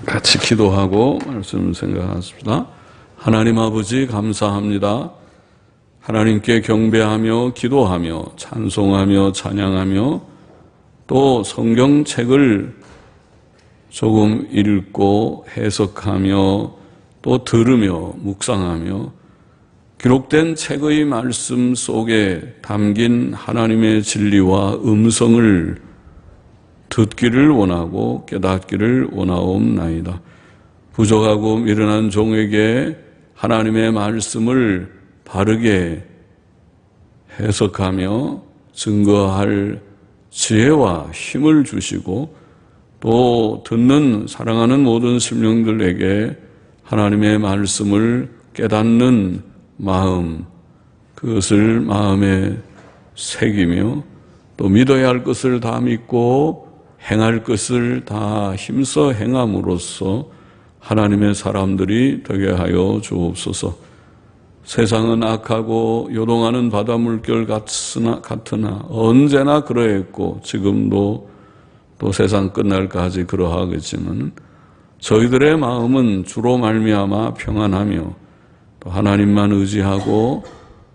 같이 기도하고 말씀을 생각하십시다. 하나님 아버지 감사합니다. 하나님께 경배하며 기도하며 찬송하며 찬양하며 또 성경책을 조금 읽고 해석하며 또 들으며 묵상하며 기록된 책의 말씀 속에 담긴 하나님의 진리와 음성을 듣기를 원하고 깨닫기를 원하옵나이다. 부족하고 미련한 종에게 하나님의 말씀을 바르게 해석하며 증거할 지혜와 힘을 주시고 또 듣는 사랑하는 모든 심령들에게 하나님의 말씀을 깨닫는 마음, 그것을 마음에 새기며 또 믿어야 할 것을 다 믿고 행할 것을 다 힘써 행함으로써 하나님의 사람들이 되게 하여 주옵소서. 세상은 악하고 요동하는 바다 물결 같으나 언제나 그러했고 지금도 또 세상 끝날까지 그러하겠지만 저희들의 마음은 주로 말미암아 평안하며 또 하나님만 의지하고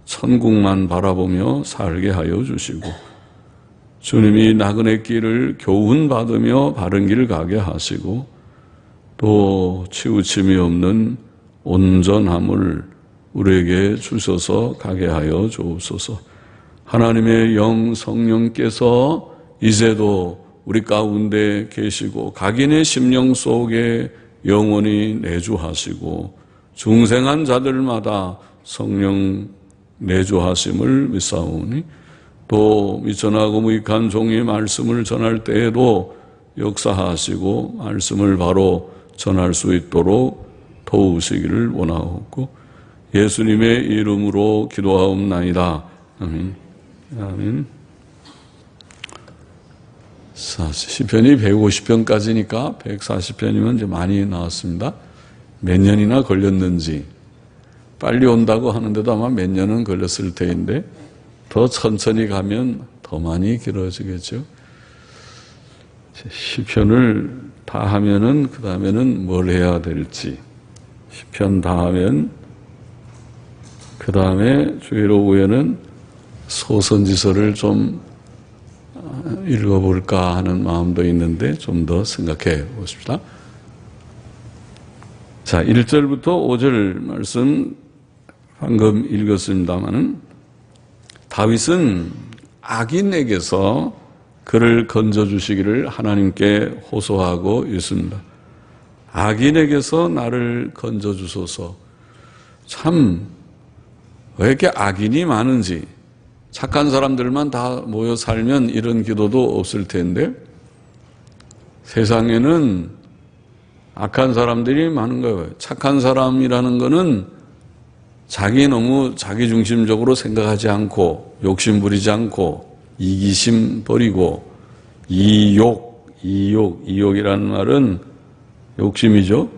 천국만 바라보며 살게 하여 주시고 주님이 나그네 길을 교훈받으며 바른 길 가게 하시고 또 치우침이 없는 온전함을 우리에게 주셔서 가게 하여 주옵소서. 하나님의 영 성령께서 이제도 우리 가운데 계시고 각인의 심령 속에 영원히 내주하시고 중생한 자들마다 성령 내주하심을 믿사오니 또 미천하고 무익한 종의 말씀을 전할 때에도 역사하시고 말씀을 바로 전할 수 있도록 도우시기를 원하옵고 예수님의 이름으로 기도하옵나이다. 아멘. 아멘. 시편이 150편까지니까 140편이면 이제 많이 나왔습니다. 몇 년이나 걸렸는지 빨리 온다고 하는데도 아마 몇 년은 걸렸을 테인데 더 천천히 가면 더 많이 길어지겠죠. 시편을 다 하면은 그 다음에는 뭘 해야 될지 시편 다 하면 그 다음에 주일 오후에는 소선지서를 좀 읽어볼까 하는 마음도 있는데 좀 더 생각해 보십시다. 자, 1절부터 5절 말씀 방금 읽었습니다마는 다윗은 악인에게서 그를 건져주시기를 하나님께 호소하고 있습니다. 악인에게서 나를 건져주소서. 참, 왜 이렇게 악인이 많은지, 착한 사람들만 다 모여 살면 이런 기도도 없을 텐데 세상에는 악한 사람들이 많은 거예요. 착한 사람이라는 거는 너무 자기중심적으로 생각하지 않고 욕심 부리지 않고 이기심 버리고 이욕이라는 말은 욕심이죠.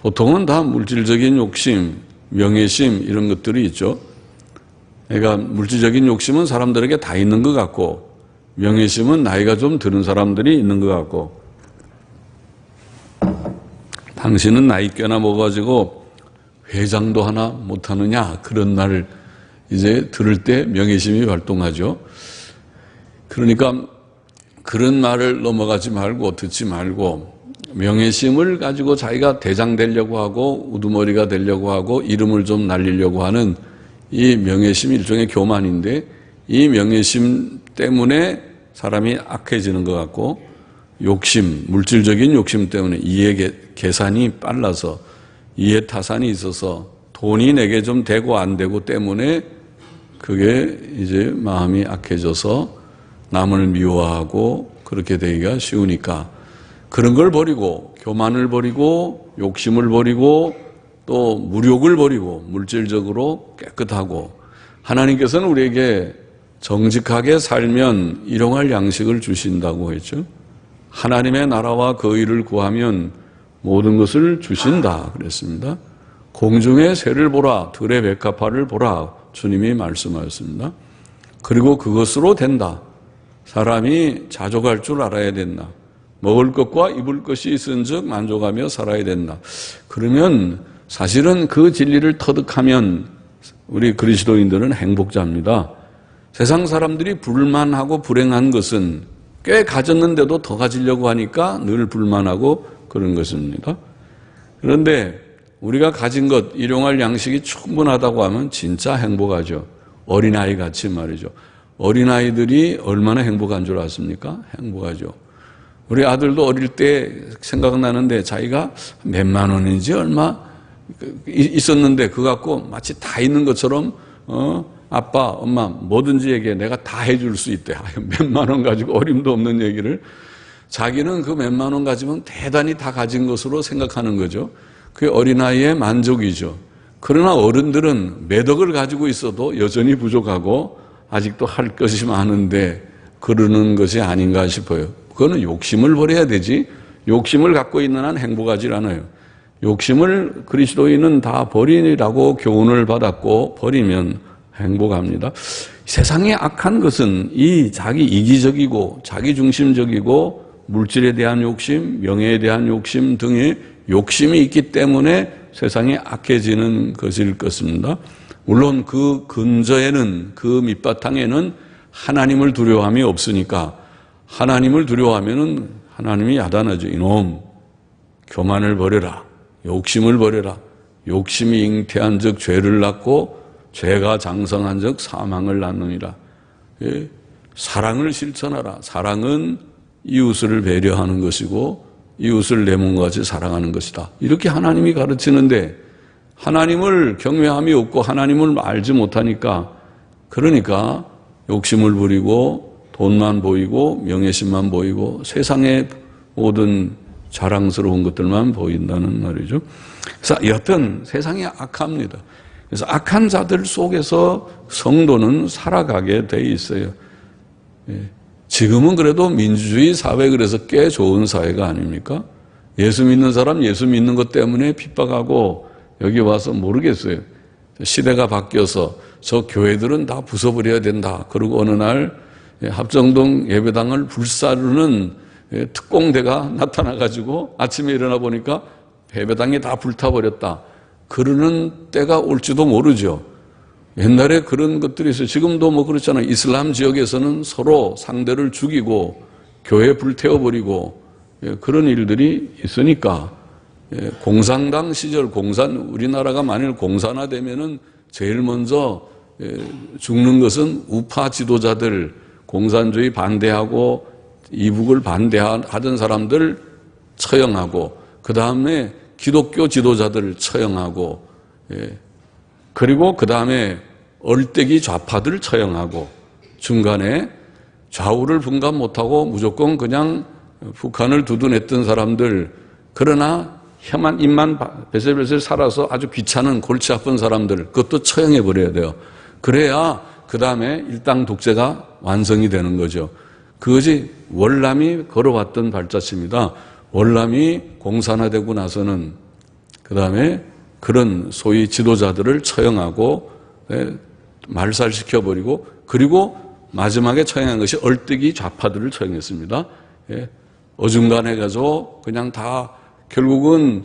보통은 다 물질적인 욕심, 명예심 이런 것들이 있죠. 그러니까 물질적인 욕심은 사람들에게 다 있는 것 같고 명예심은 나이가 좀 드는 사람들이 있는 것 같고 당신은 나이 꽤나 먹어가지고 회장도 하나 못하느냐 그런 말 이제 들을 때 명예심이 발동하죠. 그러니까 그런 말을 넘어가지 말고 듣지 말고 명예심을 가지고 자기가 대장 되려고 하고 우두머리가 되려고 하고 이름을 좀 날리려고 하는 이 명예심이 일종의 교만인데 이 명예심 때문에 사람이 악해지는 것 같고 욕심, 물질적인 욕심 때문에 이해 계산이 빨라서 이해 타산이 있어서 돈이 내게 좀 되고 안 되고 때문에 그게 이제 마음이 악해져서 남을 미워하고 그렇게 되기가 쉬우니까 그런 걸 버리고 교만을 버리고 욕심을 버리고 또 무욕을 버리고 물질적으로 깨끗하고 하나님께서는 우리에게 정직하게 살면 일용할 양식을 주신다고 했죠. 하나님의 나라와 그 의를 구하면 모든 것을 주신다 그랬습니다. 공중의 새를 보라 들의 백합화를 보라 주님이 말씀하셨습니다. 그리고 그것으로 된다. 사람이 자족할 줄 알아야 된다. 먹을 것과 입을 것이 있은즉 만족하며 살아야 된다. 그러면 사실은 그 진리를 터득하면 우리 그리스도인들은 행복자입니다. 세상 사람들이 불만하고 불행한 것은 꽤 가졌는데도 더 가지려고 하니까 늘 불만하고 그런 것입니다. 그런데 우리가 가진 것, 일용할 양식이 충분하다고 하면 진짜 행복하죠. 어린아이 같이 말이죠. 어린아이들이 얼마나 행복한 줄 아십니까? 행복하죠. 우리 아들도 어릴 때 생각나는데 자기가 몇만 원인지 얼마 있었는데 그거 갖고 마치 다 있는 것처럼 아빠, 엄마 뭐든지 얘기해. 내가 다 해줄 수 있대. 몇만 원 가지고 어림도 없는 얘기를. 자기는 그 몇만 원 가지면 대단히 다 가진 것으로 생각하는 거죠. 그게 어린아이의 만족이죠. 그러나 어른들은 몇 억을 가지고 있어도 여전히 부족하고 아직도 할 것이 많은데 그러는 것이 아닌가 싶어요. 그거는 욕심을 버려야 되지. 욕심을 갖고 있는 한 행복하지 않아요. 욕심을 그리스도인은 다 버리라고 교훈을 받았고 버리면 행복합니다. 세상의 악한 것은 이 자기 이기적이고 자기중심적이고 물질에 대한 욕심, 명예에 대한 욕심 등의 욕심이 있기 때문에 세상이 악해지는 것일 것입니다. 물론 그 근저에는, 그 밑바탕에는 하나님을 두려워함이 없으니까 하나님을 두려워하면은 하나님이 야단하죠. 이놈, 교만을 버려라. 욕심을 버려라. 욕심이 잉태한 즉 죄를 낳고 죄가 장성한 즉 사망을 낳느니라. 예, 사랑을 실천하라. 사랑은 이웃을 배려하는 것이고 이웃을 내 몸과 같이 사랑하는 것이다. 이렇게 하나님이 가르치는데 하나님을 경외함이 없고 하나님을 알지 못하니까 그러니까 욕심을 부리고 돈만 보이고 명예심만 보이고 세상의 모든 자랑스러운 것들만 보인다는 말이죠. 그래서 여튼 세상이 악합니다. 그래서 악한 자들 속에서 성도는 살아가게 돼 있어요. 지금은 그래도 민주주의 사회 그래서 꽤 좋은 사회가 아닙니까? 예수 믿는 사람 예수 믿는 것 때문에 핍박하고 여기 와서 모르겠어요. 시대가 바뀌어서 저 교회들은 다 부숴버려야 된다. 그리고 어느 날 합정동 예배당을 불사르는 특공대가 나타나가지고 아침에 일어나 보니까 예배당이 다 불타버렸다. 그러는 때가 올지도 모르죠. 옛날에 그런 것들이 있어요. 지금도 뭐 그렇잖아요. 이슬람 지역에서는 서로 상대를 죽이고 교회 불태워버리고 그런 일들이 있으니까 공산당 시절 우리나라가 만일 공산화되면은 제일 먼저 죽는 것은 우파 지도자들, 공산주의 반대하고 이북을 반대하던 사람들 처형하고 그 다음에 기독교 지도자들 처형하고 그리고 그 다음에 얼떼기 좌파들 처형하고 중간에 좌우를 분간 못하고 무조건 그냥 북한을 두둔했던 사람들 그러나 혐한 입만 베슬베슬 살아서 아주 귀찮은 골치 아픈 사람들 그것도 처형해버려야 돼요. 그래야 그 다음에 일당 독재가 완성이 되는 거죠. 그것이 월남이 걸어왔던 발자취입니다. 월남이 공산화되고 나서는 그 다음에 그런 소위 지도자들을 처형하고 말살시켜버리고 그리고 마지막에 처형한 것이 얼뜨기 좌파들을 처형했습니다. 어중간해가지고 그냥 다 결국은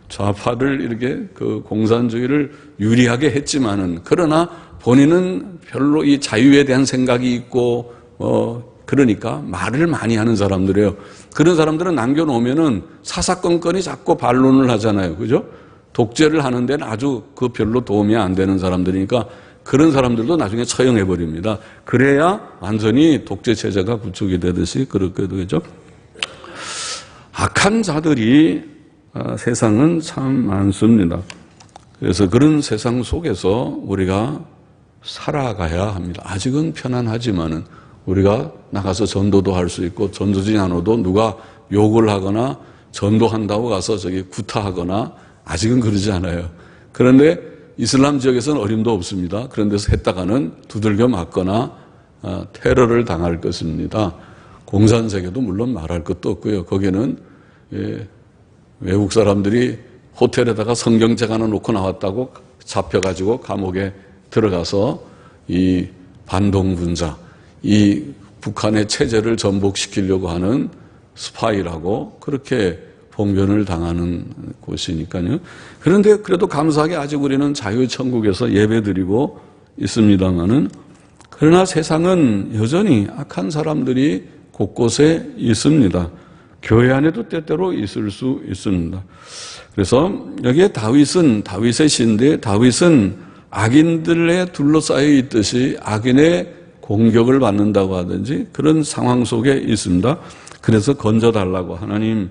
좌파들 이렇게 그 공산주의를 유리하게 했지만은 그러나 본인은 별로 이 자유에 대한 생각이 있고 그러니까 말을 많이 하는 사람들이에요. 그런 사람들은 남겨놓으면은 사사건건이 자꾸 반론을 하잖아요. 그죠? 독재를 하는 데는 아주 그 별로 도움이 안 되는 사람들이니까 그런 사람들도 나중에 처형해버립니다. 그래야 완전히 독재 체제가 구축이 되듯이 그렇게 되죠. 악한 자들이 세상은 참 많습니다. 그래서 그런 세상 속에서 우리가 살아가야 합니다. 아직은 편안하지만은 우리가 나가서 전도도 할 수 있고 전도지 않아도 누가 욕을 하거나 전도한다고 가서 저기 구타하거나 아직은 그러지 않아요. 그런데 이슬람 지역에서는 어림도 없습니다. 그런 데서 했다가는 두들겨 맞거나 테러를 당할 것입니다. 공산세계도 물론 말할 것도 없고요. 거기는 외국 사람들이 호텔에다가 성경책 하나 놓고 나왔다고 잡혀가지고 감옥에 들어가서 이 반동분자, 이 북한의 체제를 전복시키려고 하는 스파이라고 그렇게 봉변을 당하는 곳이니까요. 그런데 그래도 감사하게 아직 우리는 자유천국에서 예배드리고 있습니다마는, 그러나 세상은 여전히 악한 사람들이 곳곳에 있습니다. 교회 안에도 때때로 있을 수 있습니다. 그래서 여기에 다윗의 시인데, 다윗은 악인들에 둘러싸여 있듯이 악인의 공격을 받는다고 하든지 그런 상황 속에 있습니다. 그래서 건져달라고, 하나님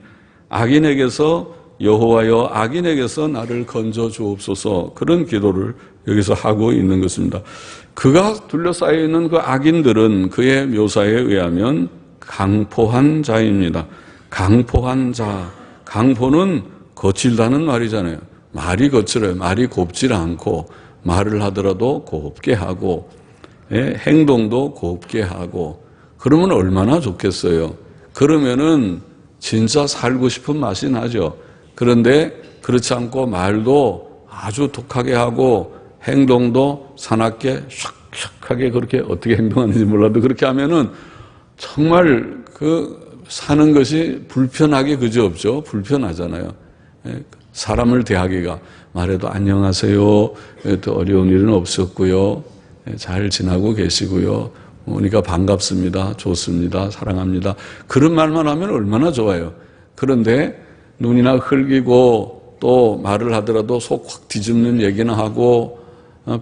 악인에게서, 여호와여 악인에게서 나를 건져 주옵소서, 그런 기도를 여기서 하고 있는 것입니다. 그가 둘러싸여 있는 그 악인들은 그의 묘사에 의하면 강포한 자입니다. 강포한 자, 강포는 거칠다는 말이잖아요. 말이 거칠어요. 말이 곱질 않고, 말을 하더라도 곱게 하고, 행동도 곱게 하고, 그러면 얼마나 좋겠어요. 그러면은 진짜 살고 싶은 맛이 나죠. 그런데 그렇지 않고 말도 아주 독하게 하고 행동도 사납게 샥샥하게, 그렇게 어떻게 행동하는지 몰라도 그렇게 하면은 정말 그 사는 것이 불편하게 그지없죠. 불편하잖아요. 사람을 대하기가, 말해도 안녕하세요, 또 어려운 일은 없었고요, 잘 지나고 계시고요, 오니까 반갑습니다, 좋습니다, 사랑합니다, 그런 말만 하면 얼마나 좋아요. 그런데 눈이나 흘기고 또 말을 하더라도 속 확 뒤집는 얘기나 하고,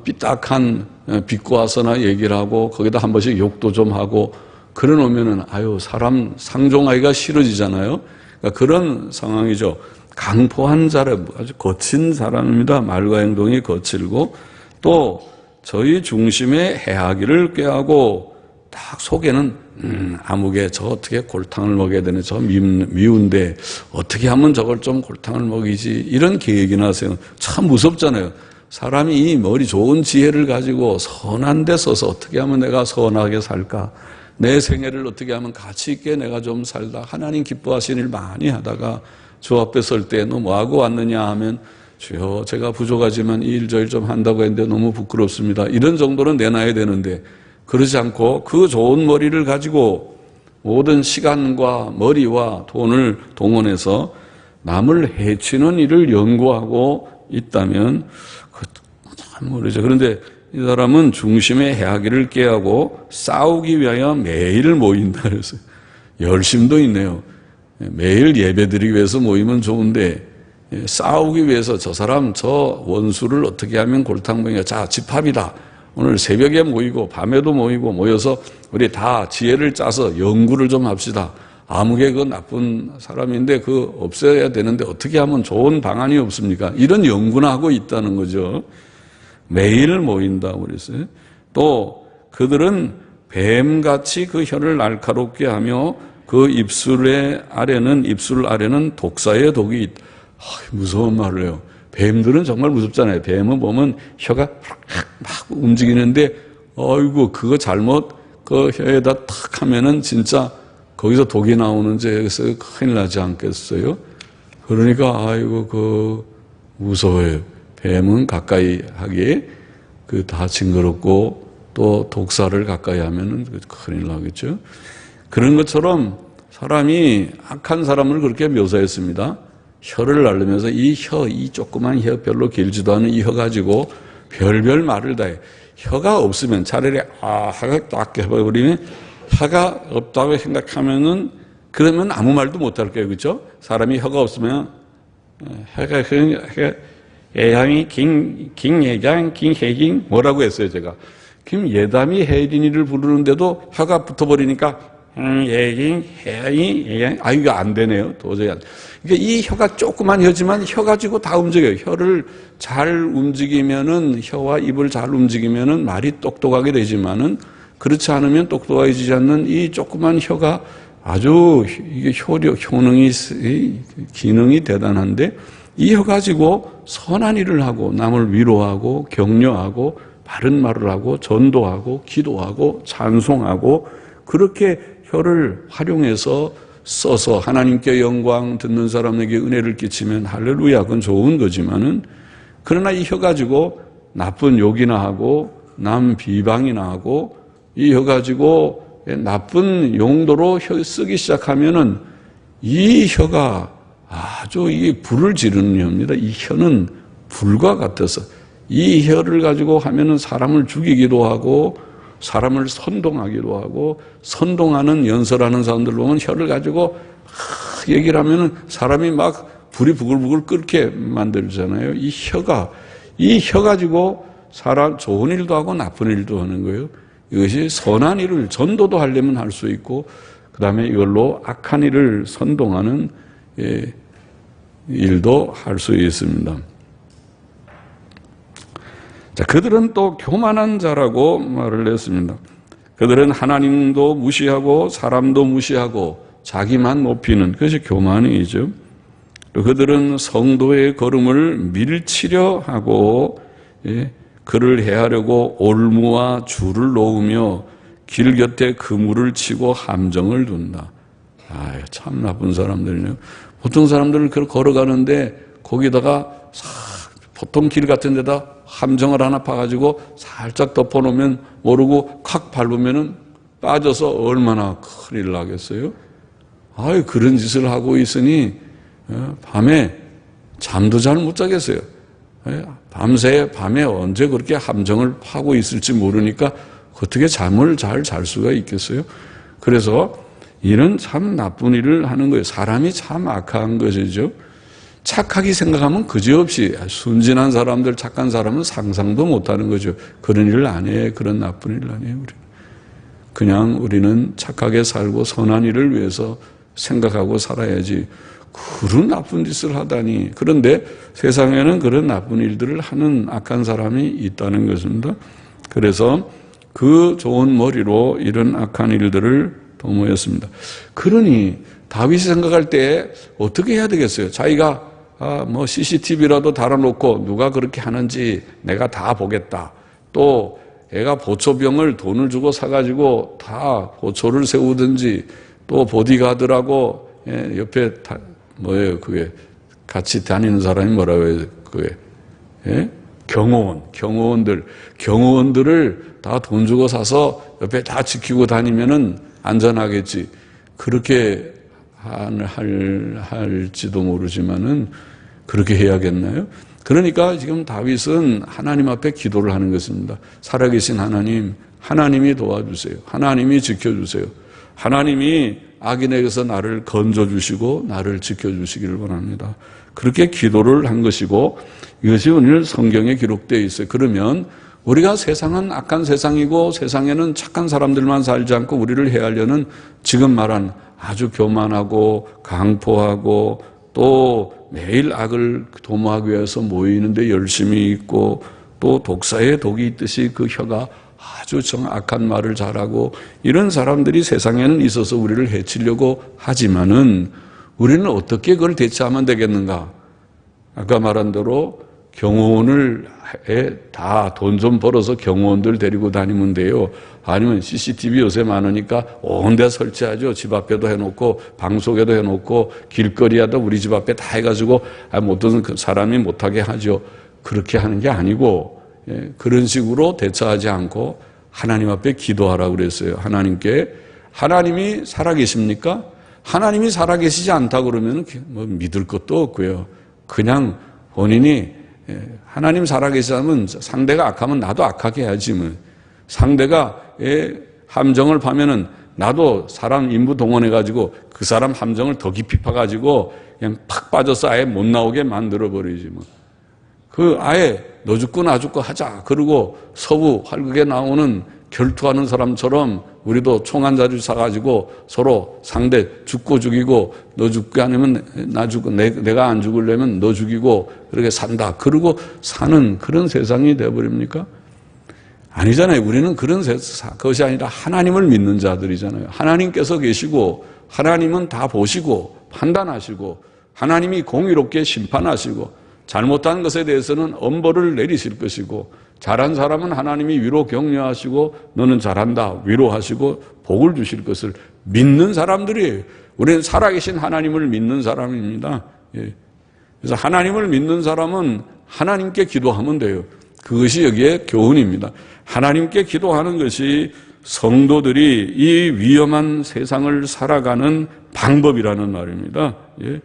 삐딱한 비꼬아서나 얘기를 하고, 거기다 한 번씩 욕도 좀 하고, 그래 놓으면은 아유, 사람 상종하기가 싫어지잖아요. 그러니까 그런 상황이죠. 강포한 자라, 아주 거친 사람입니다. 말과 행동이 거칠고, 또 저희 중심의 해하기를 꾀하고, 딱 속에는 아무개 저 어떻게 골탕을 먹여야 되는, 저 미운데 어떻게 하면 저걸 좀 골탕을 먹이지, 이런 계획이나 하세요. 참 무섭잖아요. 사람이 이 머리 좋은 지혜를 가지고 선한 데 서서 어떻게 하면 내가 선하게 살까, 내 생애를 어떻게 하면 가치 있게 내가 좀 살다, 하나님 기뻐하시는 일 많이 하다가 주 앞에 설 때 너 뭐하고 왔느냐 하면, 주여 제가 부족하지만 이 일 저 일 좀 한다고 했는데 너무 부끄럽습니다, 이런 정도는 내놔야 되는데, 그러지 않고 그 좋은 머리를 가지고 모든 시간과 머리와 돈을 동원해서 남을 해치는 일을 연구하고 있다면 참 모르죠. 그런데 이 사람은 중심의 해하기를 꾀하고 싸우기 위하여 매일 모인다 그랬어요. 열심도 있네요. 매일 예배드리기 위해서 모이면 좋은데, 싸우기 위해서 저 사람 저 원수를 어떻게 하면 골탕 먹이냐, 자 집합이다, 오늘 새벽에 모이고 밤에도 모이고 모여서 우리 다 지혜를 짜서 연구를 좀 합시다. 아무개 그 나쁜 사람인데 그 없애야 되는데 어떻게 하면 좋은 방안이 없습니까? 이런 연구나 하고 있다는 거죠. 매일 모인다고 그랬어요. 또 그들은 뱀같이 그 혀를 날카롭게 하며 그 입술 아래는 독사의 독이 있다. 무서운 말을 해요. 뱀들은 정말 무섭잖아요. 뱀은 보면 혀가 막 움직이는데, 어이구, 그거 잘못 그 혀에다 탁 하면은 진짜 거기서 독이 나오는지 여기서 큰일 나지 않겠어요? 그러니까, 아이고, 무서워요. 뱀은 가까이 하기에 다 징그럽고, 또 독사를 가까이 하면은 큰일 나겠죠? 그런 것처럼 사람이, 악한 사람을 그렇게 묘사했습니다. 혀를 날르면서 이 조그만 혀, 별로 길지도 않은 이 혀 가지고 별별 말을 다 해. 혀가 없으면 차라리 하가 딱 해버리면, 혀가 없다고 생각하면은, 그러면 아무 말도 못 할 거예요. 그렇죠? 사람이 혀가 없으면, 혀가 예향이 김예장, 김혜ging, 뭐라고 했어요, 제가. 김예담이 혜린이를 부르는데도 혀가 붙어버리니까, 예ging, 혜양이, 예양, 이거 안 되네요. 도저히 안 돼. 그러니까 이 혀가 조그만 혀지만 혀 가지고 다 움직여요. 혀를 잘 움직이면은, 혀와 입을 잘 움직이면은 말이 똑똑하게 되지만은, 그렇지 않으면 똑똑해지지 않는 이 조그만 혀가 아주 이게 기능이 대단한데, 이 혀 가지고 선한 일을 하고 남을 위로하고 격려하고 바른 말을 하고 전도하고 기도하고 찬송하고, 그렇게 혀를 활용해서 써서 하나님께 영광, 듣는 사람에게 은혜를 끼치면 할렐루야, 그건 좋은 거지만은, 그러나 이 혀 가지고 나쁜 욕이나 하고 남 비방이나 하고, 이 혀 가지고 나쁜 용도로 쓰기 시작하면은 이 혀가 아주 이 불을 지르는 혀입니다. 이 혀는 불과 같아서 이 혀를 가지고 하면은 사람을 죽이기도 하고 사람을 선동하기도 하고 선동하는 연설하는 사람들 보면 혀를 가지고 얘기를 하면은 사람이 막 불이 부글부글 끓게 만들잖아요. 이 혀 가지고 사람 좋은 일도 하고 나쁜 일도 하는 거예요. 이것이 선한 일을 전도도 하려면 할 수 있고 그 다음에 이걸로 악한 일을 선동하는 일도 할 수 있습니다. 자, 그들은 또 교만한 자라고 말을 했습니다. 그들은 하나님도 무시하고 사람도 무시하고 자기만 높이는 그것이 교만이죠. 그들은 성도의 걸음을 밀치려 하고 그를 해하려고 올무와 줄을 놓으며 길 곁에 그물을 치고 함정을 둔다. 참 나쁜 사람들이네요. 보통 사람들은 그렇게 걸어가는데 거기다가 보통 길 같은 데다 함정을 하나 파가지고 살짝 덮어놓으면 모르고 콱 밟으면은 빠져서 얼마나 큰일 나겠어요? 그런 짓을 하고 있으니 밤에 잠도 잘 못 자겠어요. 밤에 언제 그렇게 함정을 파고 있을지 모르니까 어떻게 잠을 잘 잘 수가 있겠어요? 그래서 이런 참 나쁜 일을 하는 거예요. 사람이 참 악한 것이죠. 착하게 생각하면 그지없이 순진한 사람들, 착한 사람은 상상도 못하는 거죠. 그런 일을 안 해. 그런 나쁜 일을 안 해요. 그냥 우리는 착하게 살고 선한 일을 위해서 생각하고 살아야지 그런 나쁜 짓을 하다니. 그런데 세상에는 그런 나쁜 일들을 하는 악한 사람이 있다는 것입니다. 그래서 그 좋은 머리로 이런 악한 일들을 도모했습니다. 그러니 다윗이 생각할 때 어떻게 해야 되겠어요? 자기가 CCTV라도 달아놓고 누가 그렇게 하는지 내가 다 보겠다. 또 애가 보초병을 돈을 주고 사가지고 다 보초를 세우든지 또 보디가드라고 옆에 그게 같이 다니는 사람이 뭐라고 해요? 그게 경호원들을 다 돈 주고 사서 옆에 다 지키고 다니면은 안전하겠지. 그렇게 할지도 모르지만은 그렇게 해야겠나요? 그러니까 지금 다윗은 하나님 앞에 기도를 하는 것입니다. 살아계신 하나님이 도와주세요. 하나님이 지켜주세요. 하나님이 악인에게서 나를 건져주시고 나를 지켜주시기를 원합니다. 그렇게 기도를 한 것이고 이것이 오늘 성경에 기록되어 있어요. 그러면 우리가 세상은 악한 세상이고 세상에는 착한 사람들만 살지 않고 우리를 해하려는 지금 말한 아주 교만하고 강포하고 또 매일 악을 도모하기 위해서 모이는데 열심히 있고 또 독사에 독이 있듯이 그 혀가 아주 악한 말을 잘하고 이런 사람들이 세상에는 있어서 우리를 해치려고 하지만은 우리는 어떻게 그걸 대처하면 되겠는가? 아까 말한 대로 경호원을 다 돈 좀 벌어서 경호원들 데리고 다니면 돼요. 아니면 CCTV 요새 많으니까 온 데 설치하죠. 집 앞에도 해놓고 방 속에도 해놓고 길거리에도 우리 집 앞에 다 해가지고 어떤 사람이 못하게 하죠. 그렇게 하는 게 아니고 그런 식으로 대처하지 않고 하나님 앞에 기도하라고 그랬어요. 하나님이 살아계십니까? 하나님이 살아계시지 않다 그러면 믿을 것도 없고요. 그냥 본인이 하나님 살아계시다면 상대가 악하면 나도 악하게 해야지. 상대가 함정을 파면은 나도 사람 인부 동원해가지고 그 사람 함정을 더 깊이 파가지고 그냥 팍 빠져서 아예 못 나오게 만들어버리지. 아예 너 죽고 나 죽고 하자. 그리고 서부 활극에 나오는 결투하는 사람처럼 우리도 총 한 자루 사가지고 서로 상대 죽고 죽이고 너 죽게 아니면 나 죽고 내가 안 죽으려면 너 죽이고 그렇게 산다. 그러고 사는 그런 세상이 되어버립니까? 아니잖아요. 우리는 그런 것이 아니라 하나님을 믿는 자들이잖아요. 하나님께서 계시고 하나님은 다 보시고 판단하시고 하나님이 공의롭게 심판하시고 잘못한 것에 대해서는 엄벌을 내리실 것이고 잘한 사람은 하나님이 위로 격려하시고 너는 잘한다 위로하시고 복을 주실 것을 믿는 사람들이에요. 우리는 살아계신 하나님을 믿는 사람입니다. 그래서 하나님을 믿는 사람은 하나님께 기도하면 돼요. 그것이 여기에 교훈입니다. 하나님께 기도하는 것이 성도들이 이 위험한 세상을 살아가는 방법이라는 말입니다. 예.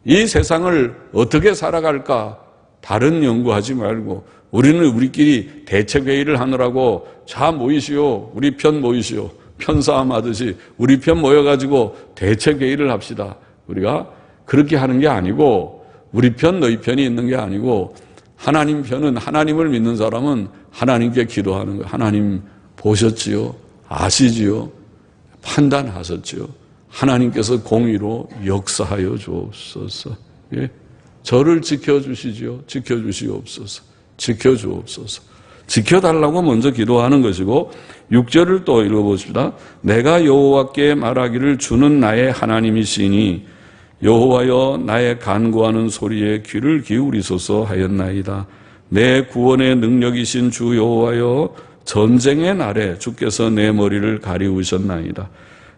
이 세상을 어떻게 살아갈까? 다른 연구하지 말고 우리는 우리끼리 대책회의를 하느라고 자 모이시오, 우리 편 모이시오, 편싸움 하듯이 우리 편 모여가지고 대책회의를 합시다. 우리가 그렇게 하는 게 아니고 우리 편 너희 편이 있는 게 아니고 하나님 편은 하나님을 믿는 사람은 하나님께 기도하는 거예요. 하나님 보셨지요? 아시지요? 판단하셨지요? 하나님께서 공의로 역사하여 주옵소서. 예? 저를 지켜주시지요? 지켜주시옵소서. 지켜주옵소서. 지켜달라고 먼저 기도하는 것이고 6절을 또 읽어보십시다. 내가 여호와께 말하기를 주는 나의 하나님이시니 여호와여 나의 간구하는 소리에 귀를 기울이소서 하였나이다. 내 구원의 능력이신 주 여호와여 전쟁의 날에 주께서 내 머리를 가리우셨나이다.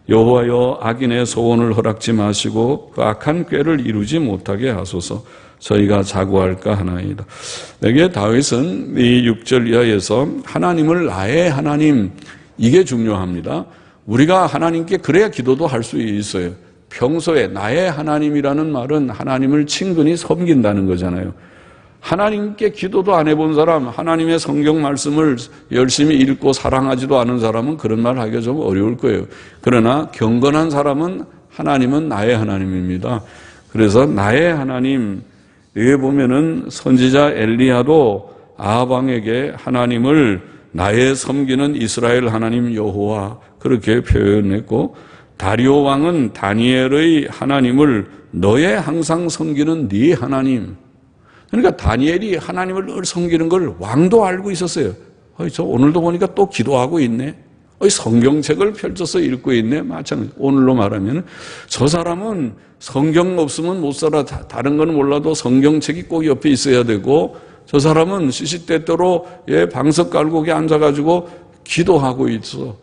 여호와여 악인의 소원을 허락지 마시고 그 악한 꾀를 이루지 못하게 하소서. 저희가 자고할까 하나이다. 여기에 다윗은 이 6절 이하에서 하나님을 나의 하나님, 이게 중요합니다. 우리가 하나님께 그래야 기도도 할 수 있어요. 평소에 나의 하나님이라는 말은 하나님을 친근히 섬긴다는 거잖아요. 하나님께 기도도 안 해본 사람, 하나님의 성경 말씀을 열심히 읽고 사랑하지도 않은 사람은 그런 말 하기가 좀 어려울 거예요. 그러나 경건한 사람은 하나님은 나의 하나님입니다. 그래서 나의 하나님, 여기 보면은 선지자 엘리야도 아합왕에게 하나님을 나의 섬기는 이스라엘 하나님 여호와 그렇게 표현했고, 다리오 왕은 다니엘의 하나님을 너의 항상 섬기는 네 하나님. 그러니까 다니엘이 하나님을 늘 섬기는 걸 왕도 알고 있었어요. 저 오늘도 보니까 또 기도하고 있네. 성경책을 펼쳐서 읽고 있네. 마찬가지. 오늘로 말하면 저 사람은 성경 없으면 못 살아. 다른 건 몰라도 성경책이 꼭 옆에 있어야 되고, 저 사람은 시시때때로 방석 깔고 거기 앉아가지고 기도하고 있어.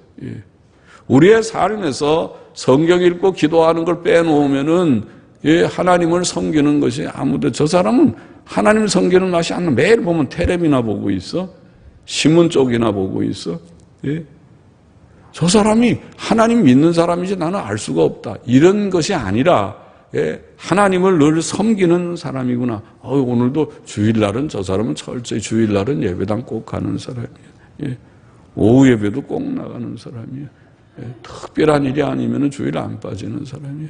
우리의 삶에서 성경 읽고 기도하는 걸 빼놓으면은 하나님을 섬기는 것이 아무도, 저 사람은 하나님 섬기는 맛이 안 나. 매일 보면 텔레비나 보고 있어. 신문 쪽이나 보고 있어. 저 사람이 하나님 믿는 사람인지 나는 알 수가 없다. 이런 것이 아니라 하나님을 늘 섬기는 사람이구나. 오늘도 주일날은 저 사람은 철저히 주일날은 예배당 꼭 가는 사람이에요. 오후 예배도 꼭 나가는 사람이에요. 특별한 일이 아니면 주일 안 빠지는 사람이에요.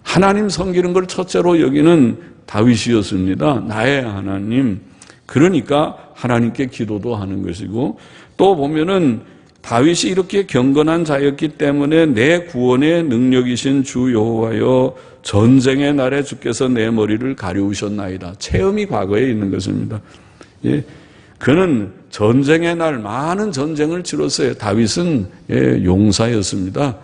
하나님 섬기는 걸 첫째로 여기는 다윗이었습니다. 나의 하나님. 그러니까 하나님께 기도도 하는 것이고, 또 보면은 다윗이 이렇게 경건한 자였기 때문에 내 구원의 능력이신 주 여호와여 전쟁의 날에 주께서 내 머리를 가리우셨나이다. 체험이 과거에 있는 것입니다. 그는 전쟁의 날 많은 전쟁을 치렀어요. 다윗은 용사였습니다.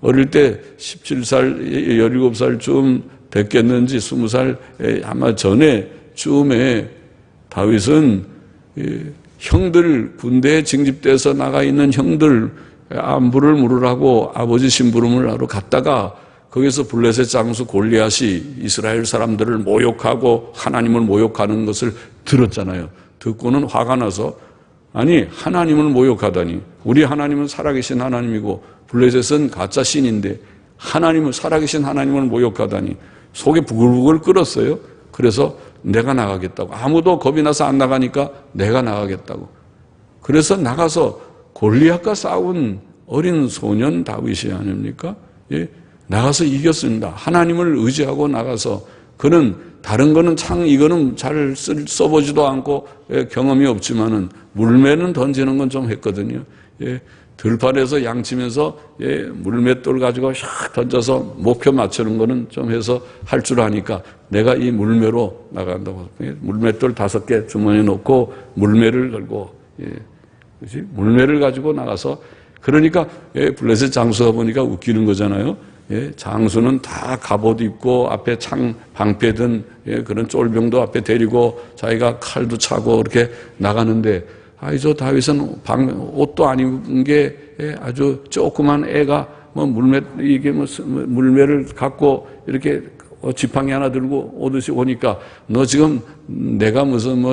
어릴 때 17살, 17살쯤 됐겠는지 20살 아마 전에 쯤에 다윗은 형들, 군대에 징집돼서 나가 있는 형들 안부를 물으라고 아버지 심부름을 하러 갔다가 거기서 블레셋 장수 골리앗이 이스라엘 사람들을 모욕하고 하나님을 모욕하는 것을 들었잖아요. 듣고는 화가 나서, 아니 하나님을 모욕하다니, 우리 하나님은 살아계신 하나님이고 블레셋은 가짜 신인데 하나님을, 살아계신 하나님을 모욕하다니 속에 부글부글 끓었어요. 그래서 내가 나가겠다고. 아무도 겁이 나서 안 나가니까 내가 나가겠다고. 그래서 나가서 골리앗과 싸운 어린 소년 다윗이 아닙니까? 나가서 이겼습니다. 하나님을 의지하고 나가서, 그는 다른 거는 이거는 잘 써보지도 않고 경험이 없지만은 물매는 던지는 건 좀 했거든요. 들판에서 양치면서 물맷돌 가지고 샥 던져서 목표 맞추는 거는 좀 해서 할 줄 아니까 내가 이 물매로 나간다고. 물맷돌 5개 주머니에 넣고 물매를 들고, 물매를 가지고 나가서, 그러니까 블레셋 장수가 보니까 웃기는 거잖아요. 장수는 다 갑옷 입고 앞에 방패 든 그런 쫄병도 앞에 데리고 자기가 칼도 차고 그렇게 나가는데, 저 다윗은 옷도 안 입은 게 아주 조그만 애가 물매를 갖고 이렇게 지팡이 하나 들고 오듯이 오니까, 너 지금 내가 무슨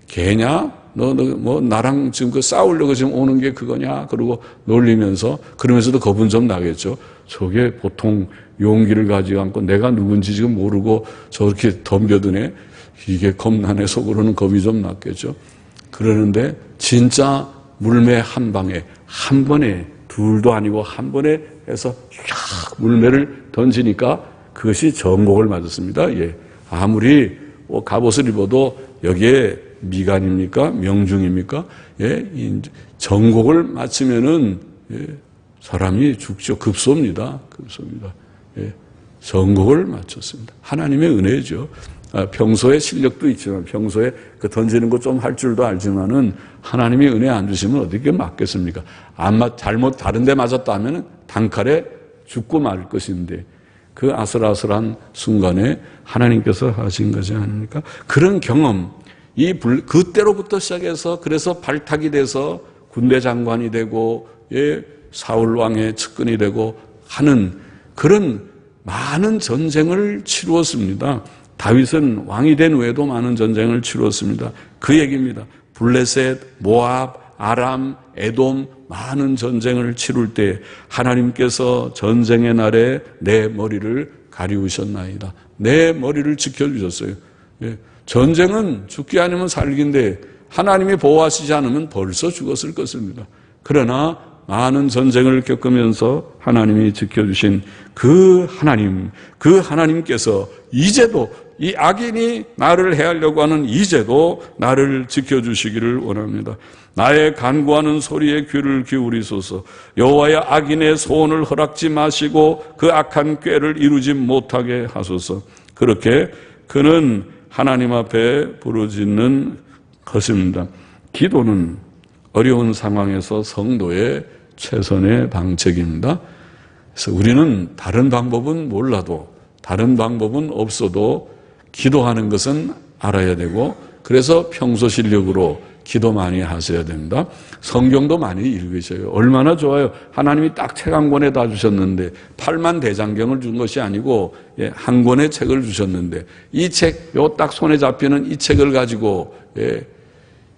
개냐? 너 뭐 나랑 지금 그 싸우려고 지금 오는 게 그거냐? 그러고 놀리면서 그러면서도 겁은 좀 나겠죠. 저게 보통 용기를 가지고 않고 내가 누군지 지금 모르고 저렇게 덤벼드네. 이게 겁나네. 속으로는 겁이 좀 났겠죠. 그러는데 진짜 물매 한 방에 한 번에 둘도 아니고 한 번에 해서 물매를 던지니까 그것이 정곡을 맞았습니다. 예. 아무리 갑옷을 입어도 여기에 미간입니까? 명중입니까? 예. 정곡을 맞추면은 예. 사람이 죽죠. 급소입니다. 급소입니다. 예. 정곡을 맞췄습니다. 하나님의 은혜죠. 평소에 실력도 있지만 평소에 그 던지는 거 좀 할 줄도 알지만은 하나님이 은혜 안 주시면 어떻게 맞겠습니까? 잘못 다른 데 맞았다 하면은 단칼에 죽고 말 것인데 그 아슬아슬한 순간에 하나님께서 하신 것이 아닙니까? 그런 경험, 그때로부터 시작해서 그래서 발탁이 돼서 군대 장관이 되고 예, 사울 왕의 측근이 되고 하는 그런 많은 전쟁을 치루었습니다. 다윗은 왕이 된 후에도 많은 전쟁을 치루었습니다. 그 얘기입니다. 블레셋, 모압, 아람, 에돔 많은 전쟁을 치룰 때 하나님께서 전쟁의 날에 내 머리를 가리우셨나이다. 내 머리를 지켜주셨어요. 예. 전쟁은 죽기 아니면 살기인데 하나님이 보호하시지 않으면 벌써 죽었을 것입니다. 그러나 많은 전쟁을 겪으면서 하나님이 지켜주신 그 하나님께서 이제도 이 악인이 나를 해하려고 하는 이제도 나를 지켜주시기를 원합니다. 나의 간구하는 소리에 귀를 기울이소서. 여호와의 악인의 소원을 허락지 마시고 그 악한 꾀를 이루지 못하게 하소서. 그렇게 그는 하나님 앞에 부르짖는 것입니다. 기도는 어려운 상황에서 성도의 최선의 방책입니다. 그래서 우리는 다른 방법은 몰라도 다른 방법은 없어도 기도하는 것은 알아야 되고 그래서 평소 실력으로 기도 많이 하셔야 됩니다. 성경도 많이 읽으셔요. 얼마나 좋아요. 하나님이 딱 책 한 권에 다 주셨는데 8만 대장경을 준 것이 아니고 한 권의 책을 주셨는데 이 책, 요 딱 손에 잡히는 이 책을 가지고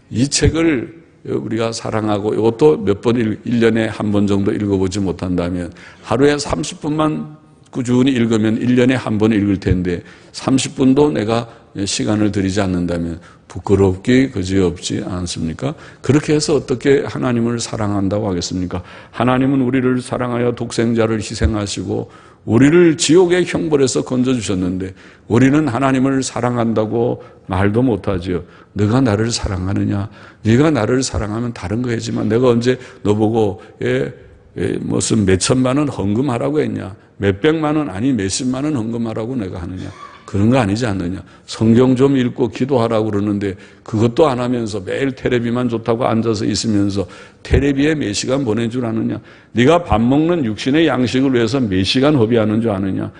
이 책을 우리가 사랑하고 이것도 몇 번 1년에 한 번 정도 읽어보지 못한다면 하루에 30분만 꾸준히 읽으면 1년에 한 번 읽을 텐데 30분도 내가 시간을 들이지 않는다면 부끄럽기 그지없지 않습니까? 그렇게 해서 어떻게 하나님을 사랑한다고 하겠습니까? 하나님은 우리를 사랑하여 독생자를 희생하시고 우리를 지옥의 형벌에서 건져주셨는데 우리는 하나님을 사랑한다고 말도 못하지요. 네가 나를 사랑하느냐? 네가 나를 사랑하면 다른 거 하지만 내가 언제 너보고 무슨 몇 천만 원 헌금하라고 했냐? 몇 백만 원 아니 몇십만 원 헌금하라고 내가 하느냐? 그런 거 아니지 않느냐? 성경 좀 읽고 기도하라고 그러는데 그것도 안 하면서 매일 테레비만 좋다고 앉아서 있으면서 테레비에 몇 시간 보낸 줄 아느냐? 네가 밥 먹는 육신의 양식을 위해서 몇 시간 허비하는 줄 아느냐?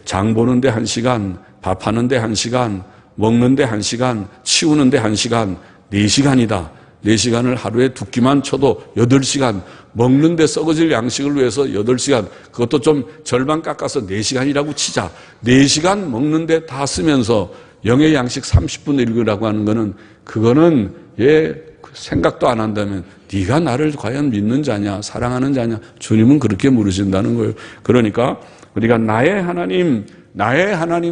장 보는데 1시간, 밥 하는데 1시간, 먹는데 1시간, 치우는데 1시간, 4시간이다. 4시간을 하루에 두 끼만 쳐도 8시간, 먹는데 썩어질 양식을 위해서 8시간, 그것도 좀 절반 깎아서 4시간이라고 치자. 4시간 먹는데 다 쓰면서 영의 양식 30분 읽으라고 하는 거는 그거는 생각도 안 한다면 네가 나를 과연 믿는 자냐, 사랑하는 자냐? 주님은 그렇게 물으신다는 거예요. 그러니까 우리가 나의 하나님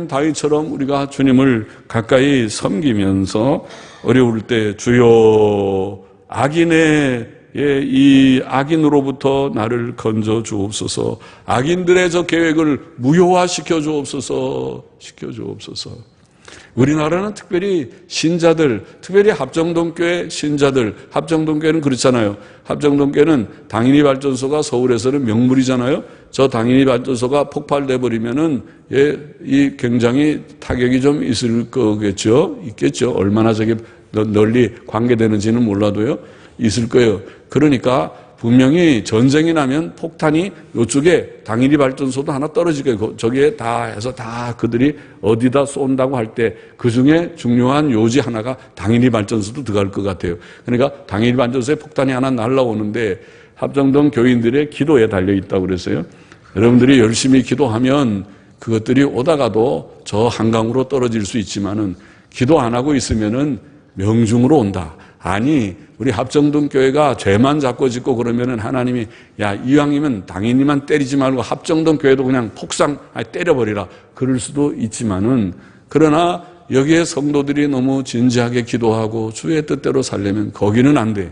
다윗처럼 우리가 주님을 가까이 섬기면서 어려울 때 주여 이 악인으로부터 나를 건져 주옵소서. 악인들의 저 계획을 무효화시켜 주옵소서. 우리나라는 특별히 신자들, 특별히 합정동교회 신자들, 합정동교회는 그렇잖아요. 합정동교회는 당인이 발전소가 서울에서는 명물이잖아요. 저 당인이 발전소가 폭발돼 버리면은 이 굉장히 타격이 좀 있을 거겠죠. 있겠죠. 얼마나 저게 널리 관계되는지는 몰라도요. 있을 거예요. 그러니까 분명히 전쟁이 나면 폭탄이 이쪽에 당일이 발전소도 하나 떨어질 거예요. 저기에 다 해서 다 그들이 어디다 쏜다고 할 때 그중에 중요한 요지 하나가 당일이 발전소도 들어갈 것 같아요. 그러니까 당일이 발전소에 폭탄이 하나 날라오는데 합정동 교인들의 기도에 달려있다고 그랬어요. 여러분들이 열심히 기도하면 그것들이 오다가도 저 한강으로 떨어질 수 있지만은 기도 안 하고 있으면은 명중으로 온다. 아니, 우리 합정동 교회가 죄만 자꾸 짓고 그러면은 하나님이 야, 이왕이면 당연히만 때리지 말고 합정동 교회도 그냥 폭삭 때려버리라. 그럴 수도 있지만은, 그러나 여기에 성도들이 너무 진지하게 기도하고 주의 뜻대로 살려면 거기는 안 돼.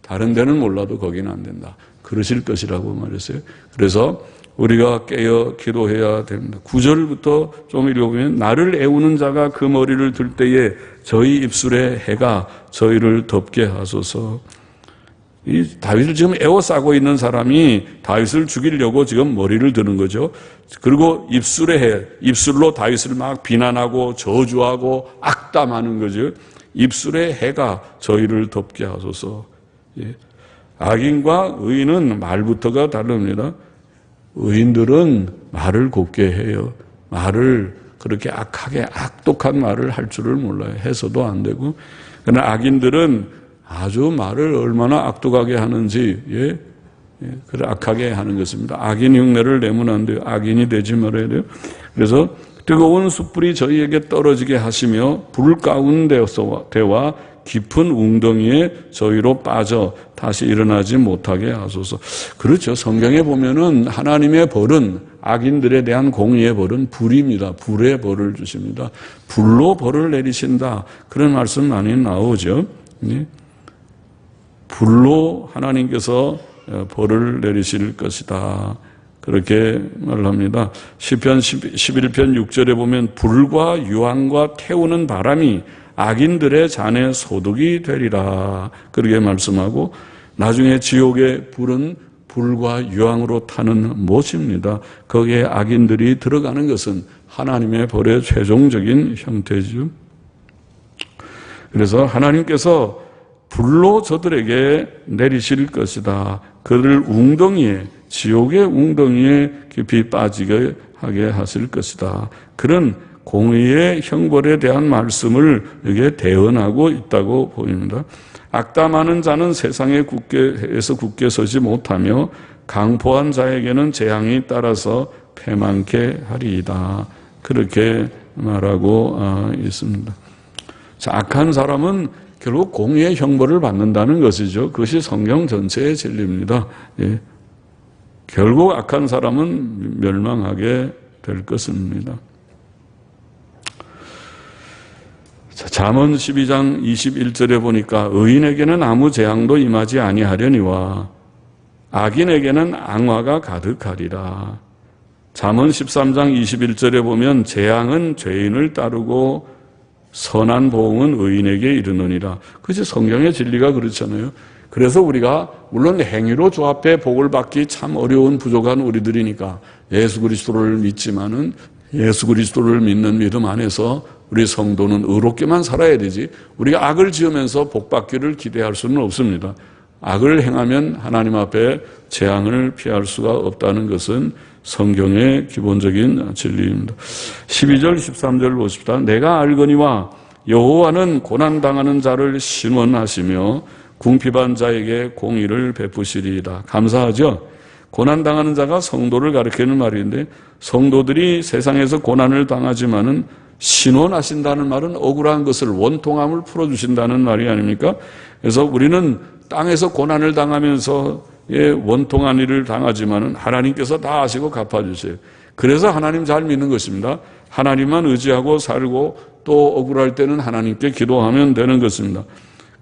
다른 데는 몰라도 거기는 안 된다. 그러실 것이라고 말했어요. 그래서 우리가 깨어 기도해야 됩니다. 9절부터 좀 읽어보면 나를 애우는 자가 그 머리를 들 때에 저희 입술의 해가 저희를 덮게 하소서. 이 다윗을 지금 애워싸고 있는 사람이 다윗을 죽이려고 지금 머리를 드는 거죠. 그리고 입술의 해, 입술로 다윗을 막 비난하고 저주하고 악담하는 거죠. 입술의 해가 저희를 덮게 하소서. 예. 악인과 의인은 말부터가 다릅니다. 의인들은 말을 곱게 해요. 말을 그렇게 악하게 악독한 말을 할 줄을 몰라요. 해서도 안 되고. 그러나 악인들은 아주 말을 얼마나 악독하게 하는지, 그래 악하게 하는 것입니다. 악인 흉내를 내면 안 돼요. 악인이 되지 말아야 돼요. 그래서 뜨거운 숯불이 저희에게 떨어지게 하시며 불 가운데와 깊은 웅덩이에 저희로 빠져 다시 일어나지 못하게 하소서. 그렇죠. 성경에 보면은 하나님의 벌은, 악인들에 대한 공의의 벌은 불입니다. 불의 벌을 주십니다. 불로 벌을 내리신다. 그런 말씀 많이 나오죠. 불로 하나님께서 벌을 내리실 것이다. 그렇게 말합니다. 시편 11편 6절에 보면 불과 유황과 태우는 바람이 악인들의 잔에 소득이 되리라. 그렇게 말씀하고, 나중에 지옥의 불은 불과 유황으로 타는 못입니다. 거기에 악인들이 들어가는 것은 하나님의 벌의 최종적인 형태죠. 그래서 하나님께서 불로 저들에게 내리실 것이다. 그를 웅덩이에, 지옥의 웅덩이에 깊이 빠지게 하게 하실 것이다. 그런 공의의 형벌에 대한 말씀을 여기에 대언하고 있다고 보입니다. 악담하는 자는 세상에 굳게 서지 못하며 강포한 자에게는 재앙이 따라서 패망케 하리이다. 그렇게 말하고 있습니다. 자, 악한 사람은 결국 공의의 형벌을 받는다는 것이죠. 그것이 성경 전체의 진리입니다. 예. 결국 악한 사람은 멸망하게 될 것입니다. 자, 잠언 12장 21절에 보니까 의인에게는 아무 재앙도 임하지 아니하려니와 악인에게는 앙화가 가득하리라. 잠언 13장 21절에 보면 재앙은 죄인을 따르고 선한 보응은 의인에게 이르느니라. 그것이 성경의 진리가 그렇잖아요. 그래서 우리가 물론 행위로 주 앞에 복을 받기 참 어려운 부족한 우리들이니까 예수 그리스도를 믿지만은 예수 그리스도를 믿는 믿음 안에서 우리 성도는 의롭게만 살아야 되지, 우리가 악을 지으면서 복 받기를 기대할 수는 없습니다. 악을 행하면 하나님 앞에 재앙을 피할 수가 없다는 것은 성경의 기본적인 진리입니다. 12절 13절 보십시다. 내가 알거니와 여호와는 고난당하는 자를 신원하시며 궁핍한 자에게 공의를 베푸시리이다. 감사하죠? 고난당하는 자가 성도를 가리키는 말인데, 성도들이 세상에서 고난을 당하지만은 신원하신다는 말은 억울한 것을, 원통함을 풀어주신다는 말이 아닙니까? 그래서 우리는 땅에서 고난을 당하면서 원통한 일을 당하지만은 하나님께서 다 아시고 갚아주세요. 그래서 하나님 잘 믿는 것입니다. 하나님만 의지하고 살고 또 억울할 때는 하나님께 기도하면 되는 것입니다.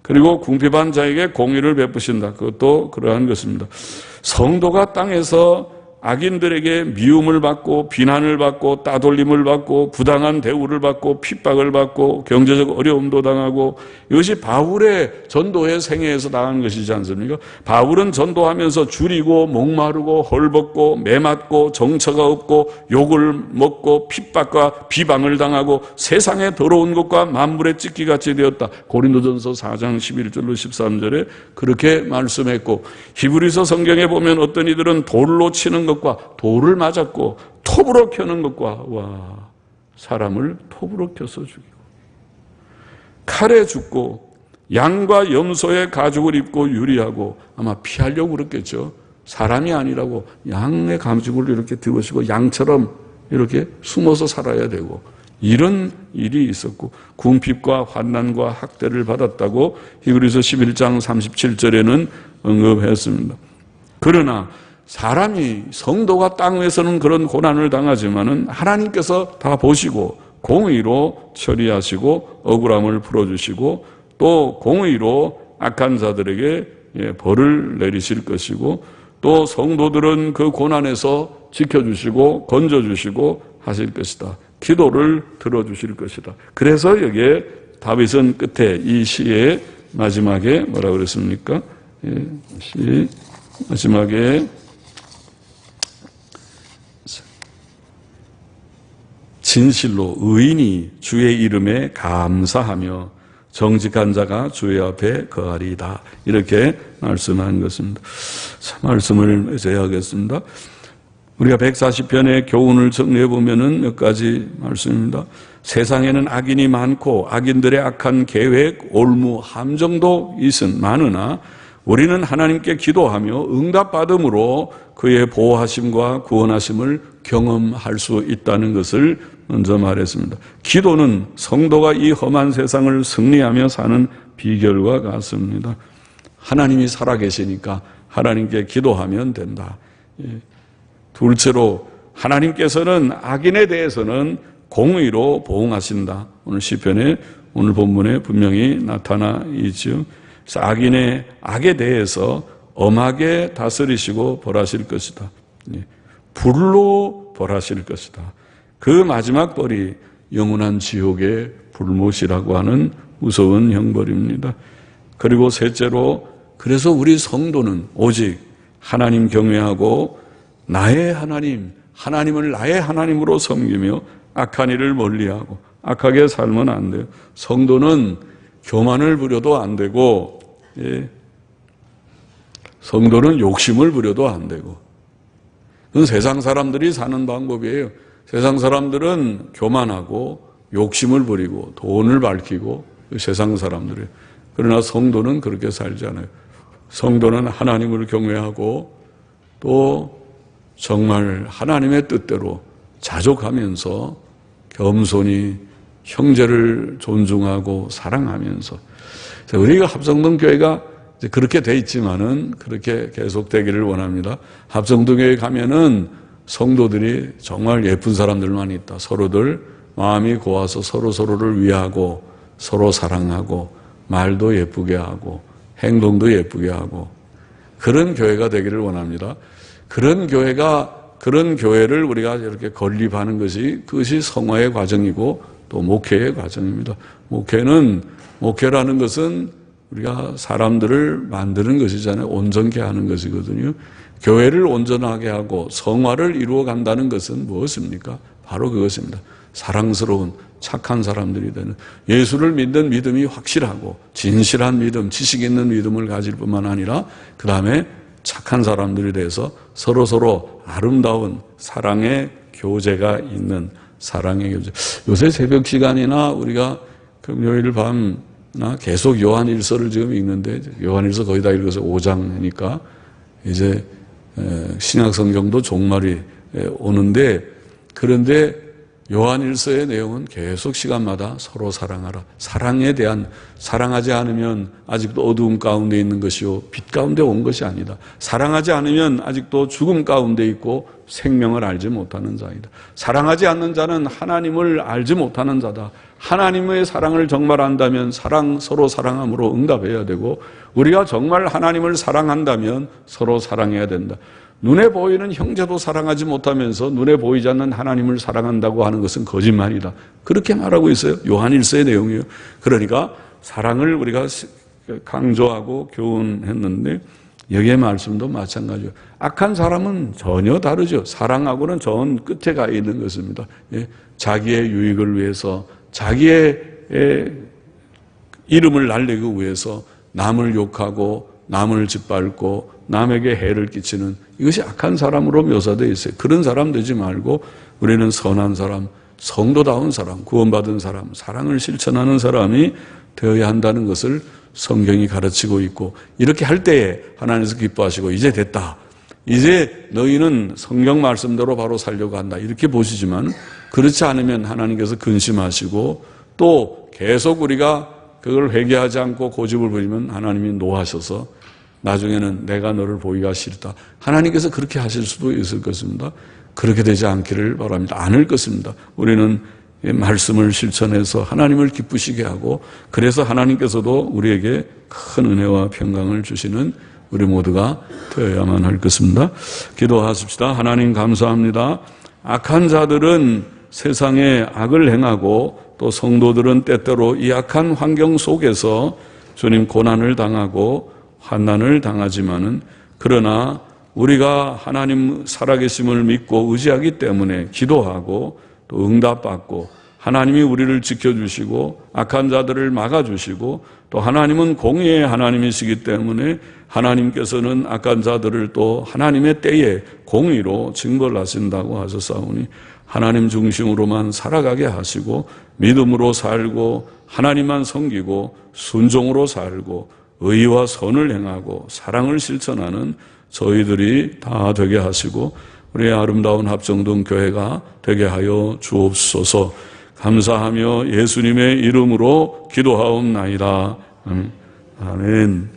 그리고 궁핍한 자에게 공의를 베푸신다. 그것도 그러한 것입니다. 성도가 땅에서 악인들에게 미움을 받고 비난을 받고 따돌림을 받고 부당한 대우를 받고 핍박을 받고 경제적 어려움도 당하고, 이것이 바울의 전도의 생애에서 당한 것이지 않습니까? 바울은 전도하면서 줄이고 목마르고 헐벗고 매맞고 정처가 없고 욕을 먹고 핍박과 비방을 당하고 세상에 더러운 것과 만물의 찢기같이 되었다. 고린도전서 4장 11절로 13절에 그렇게 말씀했고, 히브리서 성경에 보면 어떤 이들은 돌로 치는 것과 돌을 맞았고 톱으로 켜는 것과, 와, 사람을 톱으로 켜서 죽이고 칼에 죽고 양과 염소의 가죽을 입고 유리하고, 아마 피하려고 그랬겠죠. 사람이 아니라고 양의 가죽을 이렇게 들으시고 양처럼 이렇게 숨어서 살아야 되고, 이런 일이 있었고 궁핍과 환난과 학대를 받았다고 히브리서 11장 37절에는 언급했습니다. 그러나 사람이 성도가 땅 위에서는 그런 고난을 당하지만은 하나님께서 다 보시고 공의로 처리하시고 억울함을 풀어주시고 또 공의로 악한 자들에게 벌을 내리실 것이고 또 성도들은 그 고난에서 지켜주시고 건져주시고 하실 것이다. 기도를 들어주실 것이다. 그래서 여기에 다윗은 끝에 이 시의 마지막에 뭐라고 그랬습니까? 시 마지막에 진실로 의인이 주의 이름에 감사하며 정직한 자가 주의 앞에 거하리이다. 이렇게 말씀한 것입니다. 자, 말씀을 맺어야겠습니다. 우리가 140편의 교훈을 정리해 보면은 몇 가지 말씀입니다. 세상에는 악인이 많고 악인들의 악한 계획, 올무, 함정도 많으나 우리는 하나님께 기도하며 응답받음으로 그의 보호하심과 구원하심을 경험할 수 있다는 것을 먼저 말했습니다. 기도는 성도가 이 험한 세상을 승리하며 사는 비결과 같습니다. 하나님이 살아계시니까 하나님께 기도하면 된다. 둘째로 하나님께서는 악인에 대해서는 공의로 보응하신다. 오늘 시편에 오늘 본문에 분명히 나타나 있죠. 그래서 악인의 악에 대해서 엄하게 다스리시고 벌하실 것이다. 불로 벌하실 것이다. 그 마지막 벌이 영원한 지옥의 불못이라고 하는 무서운 형벌입니다. 그리고 셋째로 그래서 우리 성도는 오직 하나님 경외하고 나의 하나님, 하나님을 나의 하나님으로 섬기며 악한 일을 멀리하고 악하게 살면 안 돼요. 성도는 교만을 부려도 안 되고 성도는 욕심을 부려도 안 되고 그건 세상 사람들이 사는 방법이에요. 세상 사람들은 교만하고 욕심을 부리고 돈을 밝히고 세상 사람들이에요. 그러나 성도는 그렇게 살지 않아요. 성도는 하나님을 경외하고 또 정말 하나님의 뜻대로 자족하면서 겸손히 형제를 존중하고 사랑하면서 우리가 합성동 교회가 그렇게 돼 있지만은 그렇게 계속되기를 원합니다. 합성동 교회 가면은 성도들이 정말 예쁜 사람들만 있다. 서로들 마음이 고와서 서로를 위하고 서로 사랑하고 말도 예쁘게 하고 행동도 예쁘게 하고 그런 교회가 되기를 원합니다. 그런 교회를 우리가 이렇게 건립하는 그것이 성화의 과정이고 또 목회의 과정입니다. 목회라는 것은 우리가 사람들을 만드는 것이잖아요. 온전케 하는 것이거든요. 교회를 온전하게 하고 성화를 이루어 간다는 것은 무엇입니까? 바로 그것입니다. 사랑스러운 착한 사람들이 되는 예수를 믿는 믿음이 확실하고 진실한 믿음, 지식 있는 믿음을 가질 뿐만 아니라 그 다음에 착한 사람들이 돼서 서로 아름다운 사랑의 교제가 있는 사랑의 교제. 요새 새벽 시간이나 우리가 금요일 밤나 계속 요한일서를 지금 읽는데 요한일서 거의 다 읽어서 5장이니까 이제 신약 성경도 종말이 오는데 그런데 요한일서의 내용은 계속 시간마다 서로 사랑하라. 사랑하지 않으면 아직도 어두움 가운데 있는 것이요 빛 가운데 온 것이 아니다. 사랑하지 않으면 아직도 죽음 가운데 있고 생명을 알지 못하는 자이다. 사랑하지 않는 자는 하나님을 알지 못하는 자다. 하나님의 사랑을 정말 안다면 서로 사랑함으로 응답해야 되고 우리가 정말 하나님을 사랑한다면 서로 사랑해야 된다. 눈에 보이는 형제도 사랑하지 못하면서 눈에 보이지 않는 하나님을 사랑한다고 하는 것은 거짓말이다. 그렇게 말하고 있어요. 요한일서의 내용이에요. 그러니까 사랑을 우리가 강조하고 교훈했는데 여기의 말씀도 마찬가지예요. 악한 사람은 전혀 다르죠. 사랑하고는 전 끝에 가 있는 것입니다. 자기의 유익을 위해서 자기의 이름을 날리기 위해서 남을 욕하고 남을 짓밟고 남에게 해를 끼치는 이것이 악한 사람으로 묘사되어 있어요. 그런 사람 되지 말고 우리는 선한 사람, 성도다운 사람, 구원받은 사람, 사랑을 실천하는 사람이 되어야 한다는 것을 성경이 가르치고 있고 이렇게 할 때에 하나님께서 기뻐하시고 이제 됐다. 이제 너희는 성경 말씀대로 바로 살려고 한다. 이렇게 보시지만 그렇지 않으면 하나님께서 근심하시고 또 계속 우리가 그걸 회개하지 않고 고집을 부리면 하나님이 노하셔서 나중에는 내가 너를 보기가 싫다. 하나님께서 그렇게 하실 수도 있을 것입니다. 그렇게 되지 않기를 바랍니다. 않을 것입니다. 우리는 말씀을 실천해서 하나님을 기쁘시게 하고 그래서 하나님께서도 우리에게 큰 은혜와 평강을 주시는 우리 모두가 되어야만 할 것입니다. 기도하십시다. 하나님 감사합니다. 악한 자들은 세상에 악을 행하고 또 성도들은 때때로 이 악한 환경 속에서 주님 고난을 당하고 환난을 당하지만은 그러나 우리가 하나님 살아계심을 믿고 의지하기 때문에 기도하고 또 응답받고 하나님이 우리를 지켜주시고 악한 자들을 막아주시고 또 하나님은 공의의 하나님이시기 때문에 하나님께서는 악한 자들을 또 하나님의 때에 공의로 징벌하신다고 하셨사오니 하나님 중심으로만 살아가게 하시고 믿음으로 살고 하나님만 섬기고 순종으로 살고 의와 선을 행하고 사랑을 실천하는 저희들이 다 되게 하시고 우리의 아름다운 합정동 교회가 되게 하여 주옵소서. 감사하며 예수님의 이름으로 기도하옵나이다. 아멘.